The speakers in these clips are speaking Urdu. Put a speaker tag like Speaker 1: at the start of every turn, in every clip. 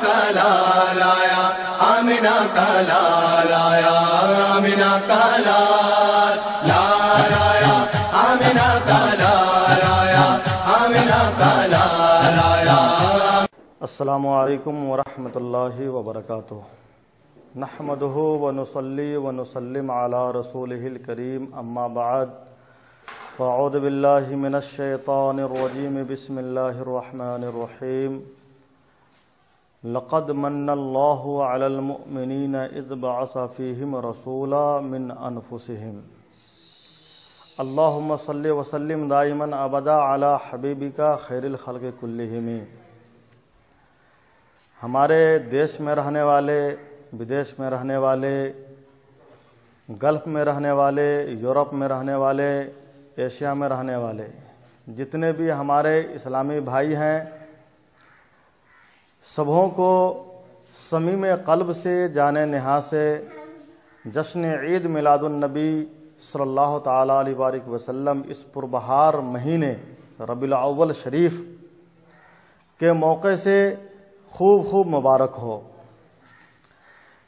Speaker 1: کا لال آیا، آمنہ کا لال آیا، آمنہ کا لال آیا، آمنہ کا لال آیا، آمنہ کا لال آیا۔
Speaker 2: السلام علیکم ورحمۃ اللہ وبرکاتہ۔ نحمدہ ونصلی ونسلم علی رسولہ الکریم، اما بعد، فاعوذ باللہ من الشیطان الرجیم، بسم اللہ الرحمن الرحیم۔ لقد من اللہ علی المؤمنین اذ بعث فیہم رسولا من انفسہم۔ اللہم صلی وسلم دائما ابدا علی حبیبک خیر الخلق کلہم۔ ہمارے دیش میں رہنے والے، بدیش میں رہنے والے، گلف میں رہنے والے، یورپ میں رہنے والے، ایشیا میں رہنے والے جتنے بھی ہمارے اسلامی بھائی ہیں، سبھوں کو صمیم قلب سے، جانے نہا سے جشن عید میلاد النبی صلی اللہ تعالیٰ علیہ وآلہ وسلم اس پربہار مہینے ربیع الاول شریف کے موقع سے خوب مبارک ہو۔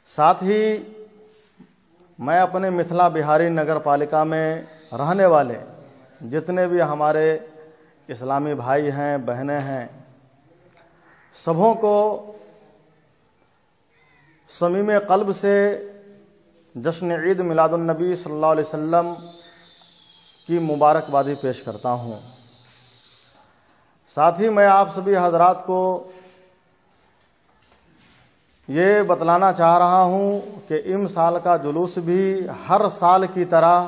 Speaker 2: ساتھ ہی میں اپنے متھلا بہاری نگر پالکا میں رہنے والے جتنے بھی ہمارے اسلامی بھائی ہیں، بہنیں ہیں، سبھوں کو صمیم قلب سے جشن عید میلاد النبی صلی اللہ علیہ وسلم کی مبارکبادی پیش کرتا ہوں۔ ساتھ ہی میں آپ سبھی حضرات کو یہ بتلانا چاہ رہا ہوں کہ ام سال کا جلوس بھی ہر سال کی طرح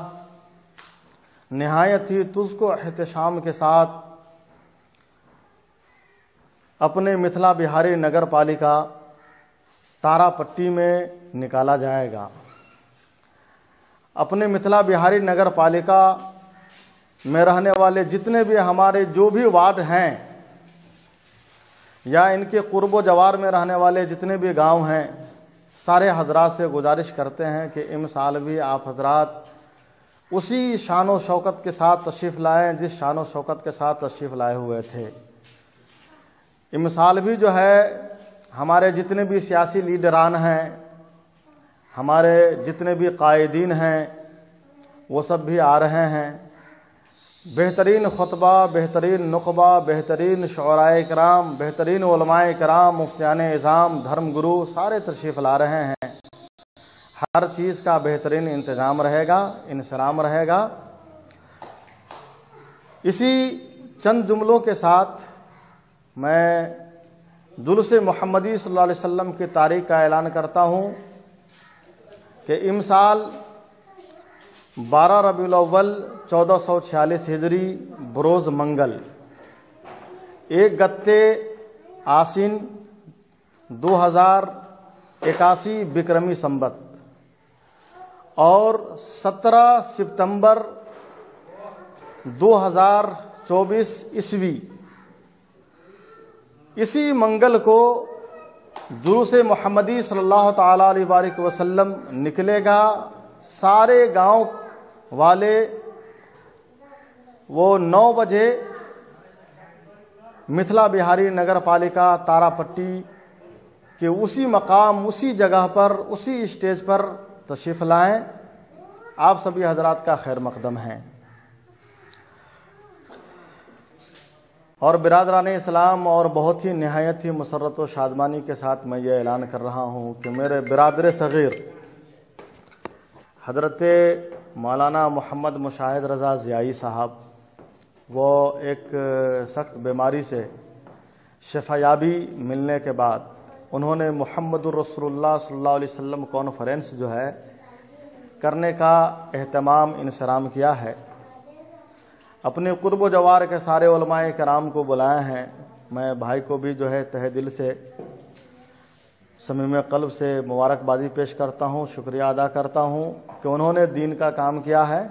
Speaker 2: نہایت ہی تجھ کو احتشام کے ساتھ اپنے متھلا بہاری نگر پالکا تارا پٹی میں نکالا جائے گا۔ اپنے متھلا بہاری نگر پالکا میں رہنے والے جتنے بھی ہمارے جو بھی وارڈ ہیں یا ان کے قرب و جوار میں رہنے والے جتنے بھی گاؤں ہیں، سارے حضرات سے گزارش کرتے ہیں کہ ام سال بھی آپ حضرات اسی شان و شوکت کے ساتھ تشریف لائیں جس شان و شوکت کے ساتھ تشریف لائے ہوئے تھے۔ ام سال بھی جو ہے ہمارے جتنے بھی سیاسی لیڈران ہیں، ہمارے جتنے بھی قائدین ہیں، وہ سب بھی آ رہے ہیں۔ بہترین خطبہ، بہترین نقبہ، بہترین شعراء کرام، بہترین علماء کرام، مفتیان اعظام، دھرم گرو سارے تشریف لا رہے ہیں۔ ہر چیز کا بہترین انتظام رہے گا، انصرام رہے گا۔ اسی چند جملوں کے ساتھ میں جلوس محمدی صلی اللہ علیہ وسلم کی تاریخ کا اعلان کرتا ہوں کہ ام سال 12 ربیع الاول 1446 ہجری بروز منگل، 1 گتے آسین 2081 بکرمی سنبت اور 17 ستمبر 2024 عیسوی، اسی منگل کو جلوس محمدی صلی اللہ تعالیٰ علیہ وآلہ وسلم نکلے گا۔ سارے گاؤں والے وہ 9 بجے متھلا بہاری نگر پالکا تارا پٹی کے اسی مقام، اسی جگہ پر، اسی اسٹیج پر تشریف لائیں۔ آپ سبھی حضرات کا خیر مقدم ہیں۔ اور برادران اسلام، اور بہت ہی نہایت ہی مسرت و شادمانی کے ساتھ میں یہ اعلان کر رہا ہوں کہ میرے برادر صغیر حضرت مولانا محمد مشاہد رضا ضیائی صاحب، وہ ایک سخت بیماری سے شفا یابی ملنے کے بعد انہوں نے محمد الرسول اللہ صلی اللہ علیہ وسلم کانفرنس جو ہے کرنے کا اہتمام، انصرام کیا ہے۔ اپنے قرب و جوار کے سارے علماء کرام کو بلائے ہیں۔ میں بھائی کو بھی جو ہے تہ دل سے، صمیم قلب سے مبارکبادی پیش کرتا ہوں، شکریہ ادا کرتا ہوں کہ انہوں نے دین کا کام کیا ہے،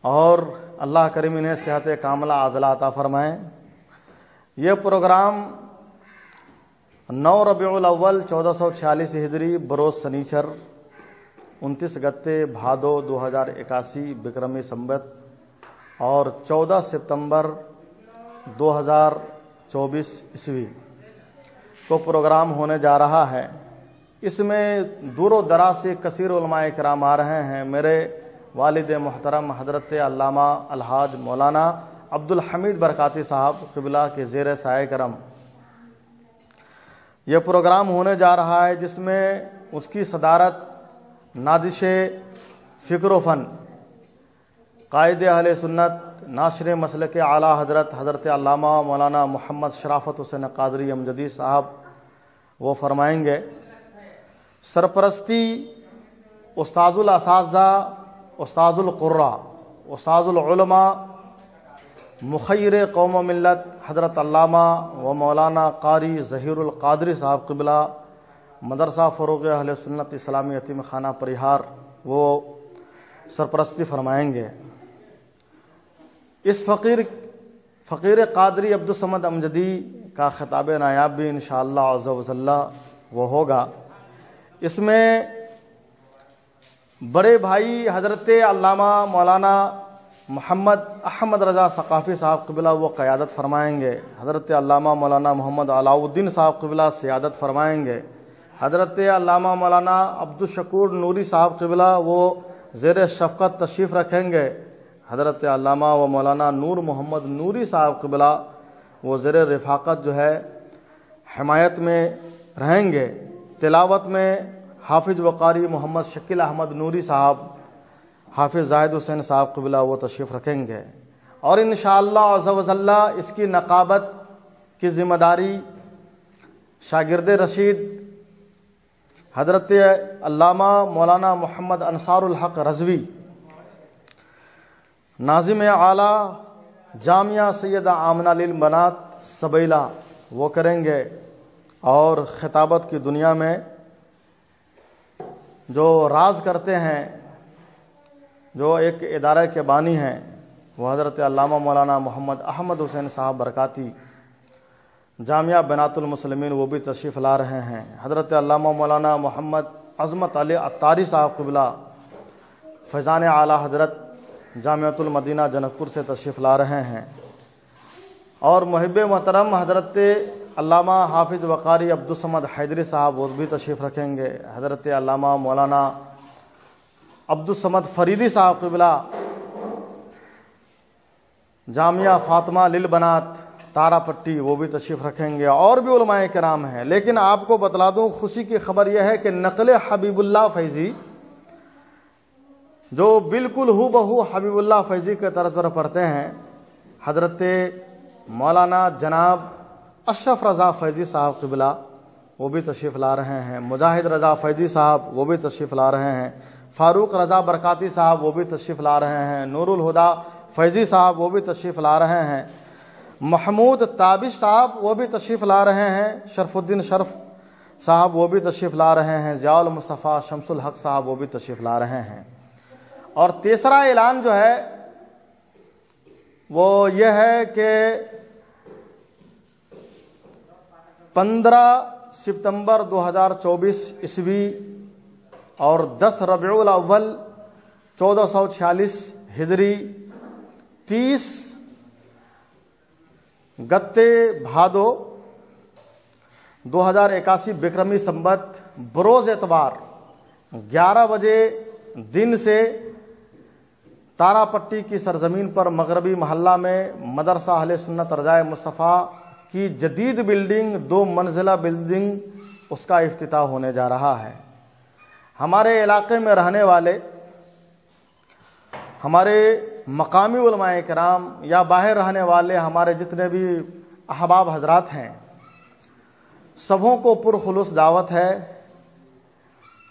Speaker 2: اور اللہ کریم انہیں صحت کاملہ عاجلہ عطا فرمائیں۔ یہ پروگرام 9 ربیع الاول 1446 ہجری بروز سنیچر 29 گتے بھادو 2081 بکرمی سنبت اور 14 ستمبر 2024 عیسوی کو پروگرام ہونے جا رہا ہے، اس میں دور و دراز سے کثیر علماء کرام آ رہے ہیں۔ میرے والد محترم حضرت علامہ الحاج مولانا عبدالحمید برکاتی صاحب قبلہ کے زیر سایہ کرم یہ پروگرام ہونے جا رہا ہے، جس میں اس کی صدارت نادش فکر و فن، قائد اہل سنت، ناشر مسلک اعلیٰ حضرت علامہ مولانا محمد شرافت حسین قادری امجدی صاحب وہ فرمائیں گے۔ سرپرستی استاد الاساتذہ، استاد القراء، استاد العلماء، مخیر قوم و ملت حضرت علامہ و مولانا قاری ظہیر القادری صاحب قبلہ، مدرسہ فروغ اہل سنت اسلامی یتیم خانہ پریہار، وہ سرپرستی فرمائیں گے۔ اس فقیر قادری عبدالصمد امجدی کا خطاب نایاب بھی انشاءاللہ عز و جل وہ ہوگا۔ اس میں بڑے بھائی حضرت علامہ مولانا محمد احمد رضا ثقافی صاحب قبلہ وہ قیادت فرمائیں گے، حضرت علامہ مولانا محمد علاء الدین صاحب قبلہ سیادت فرمائیں گے، حضرت علامہ مولانا عبدالشکور نوری صاحب قبلہ وہ زیر شفقت تشریف رکھیں گے، حضرت علامہ و مولانا نور محمد نوری صاحب قبلہ وہ زیر رفاقت جو ہے حمایت میں رہیں گے۔ تلاوت میں حافظ وقاری محمد شکیل احمد نوری صاحب، حافظ زاہد حسین صاحب قبلہ وہ تشریف رکھیں گے، اور انشاءاللہ عز و جل اس کی نقابت کی ذمہ داری شاگرد رشید حضرت علامہ مولانا محمد انصار الحق رضوی، ناظم اعلیٰ جامعہ سیدہ آمنہ للبنات سبیلہ وہ کریں گے، اور خطابت کی دنیا میں جو راز کرتے ہیں، جو ایک ادارے کے بانی ہیں، وہ حضرت علامہ مولانا محمد احمد حسین صاحب برکاتی جامعہ بنات المسلمین وہ بھی تشریف لا رہے ہیں، حضرت علامہ مولانا محمد عظمت علی عطاری صاحب قبلہ فیضان اعلیٰ حضرت جامعۃ المدینہ جنک پور سے تشریف لا رہے ہیں، اور محب محترم حضرت علامہ حافظ وقاری عبدالصمد حیدری صاحب وہ بھی تشریف رکھیں گے، حضرت علامہ مولانا عبدالصمد فریدی صاحب قبلہ جامعہ فاطمہ للبنات تارا پٹی وہ بھی تشریف رکھیں گے، اور بھی علماء کرام ہیں۔ لیکن آپ کو بتلا دوں خوشی کی خبر یہ ہے کہ نقل حبیب اللہ فیضی جو بالکل ہو بہو حبیب اللہ فیضی کے طرز پر پڑھتے ہیں، حضرت مولانا جناب اشرف رضا فیضی صاحب قبلہ وہ بھی تشریف لا رہے ہیں، مجاہد رضا فیضی صاحب وہ بھی تشریف لا رہے ہیں، فاروق رضا برکاتی صاحب وہ بھی تشریف لا رہے ہیں، نور الہدا فیضی صاحب وہ بھی تشریف لا رہے ہیں، محمود تابش صاحب وہ بھی تشریف لا رہے ہیں، شرف الدین شرف صاحب وہ بھی تشریف لا رہے ہیں، ضیاء المصطفیٰ شمس الحق صاحب وہ بھی تشریف لا رہے ہیں۔ اور تیسرا اعلان جو ہے وہ یہ ہے کہ 15 ستمبر 2024 عیسوی اور 10 ربیع الاول 1446 ہجری 30 گتے بھادو 2081 بکرمی سنبت بروز اتوار 11 بجے دن سے تارا پٹی کی سرزمین پر مغربی محلہ میں مدرسہ اہل سنت رضائے مصطفیٰ کی جدید بلڈنگ 2 منزلہ بلڈنگ اس کا افتتاح ہونے جا رہا ہے۔ ہمارے علاقے میں رہنے والے ہمارے مقامی علماء کرام یا باہر رہنے والے ہمارے جتنے بھی احباب حضرات ہیں، سبوں کو پرخلوص دعوت ہے،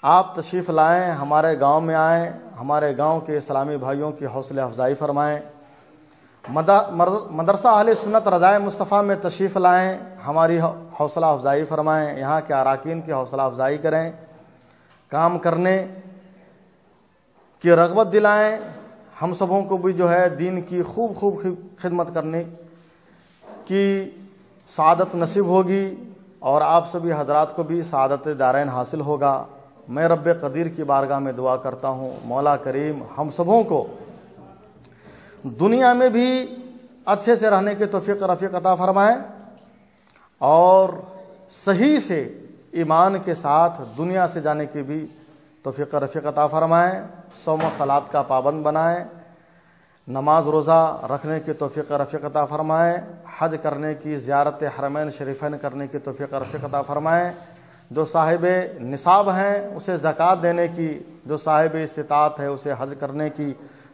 Speaker 2: آپ تشریف لائیں، ہمارے گاؤں میں آئیں، ہمارے گاؤں کے اسلامی بھائیوں کی حوصلہ افزائی فرمائیں، مدرسہ اہل سنت رضائے مصطفیٰ میں تشریف لائیں، ہماری حوصلہ افزائی فرمائیں، یہاں کے اراکین کی حوصلہ افزائی کریں، کام کرنے کی رغبت دلائیں، ہم سبوں کو بھی جو ہے دین کی خوب خدمت کرنے کی سعادت نصیب ہوگی، اور آپ سبھی حضرات کو بھی سعادت دارین حاصل ہوگا۔ میں رب قدیر کی بارگاہ میں دعا کرتا ہوں، مولا کریم ہم سبوں کو دنیا میں بھی اچھے سے رہنے کی توفیق رفیق عطا فرمائے، اور صحیح سے ایمان کے ساتھ دنیا سے جانے کی بھی توفیق رفیق عطا فرمائیں، صوم و صلات کا پابند بنائیں، نماز روزہ رکھنے کی توفیق رفیق عطا فرمائیں، حج کرنے کی، زیارت حرمین شریفین کرنے کی توفیق رفیق عطا فرمائیں، جو صاحب نصاب ہیں اسے زکوٰۃ دینے کی، جو صاحب استطاعت ہے اسے حج کرنے کی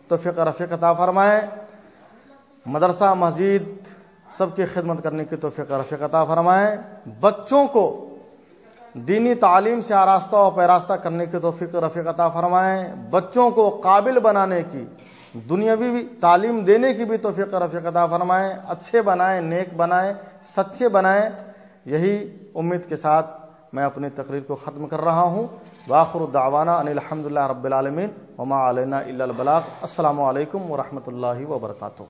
Speaker 2: توفیق رفیق عطا فرمائیں، مدرسہ مسجد سب کی خدمت کرنے کی توفیق رفیق عطا فرمائیں، بچوں کو دینی تعلیم سے آراستہ و پیراستہ کرنے کی توفیق رفیق عطا فرمائیں، بچوں کو قابل بنانے کی، دنیاوی بھی تعلیم دینے کی بھی توفیق رفیق عطا فرمائیں، اچھے بنائیں، نیک بنائیں، سچے بنائیں۔ یہی امید کے ساتھ میں اپنی تقریر کو ختم کر رہا ہوں۔ وآخر دعوانا ان الحمدللہ رب العالمین وما علینا الا البلاغ۔ السلام علیکم ورحمۃ اللہ وبرکاتہ۔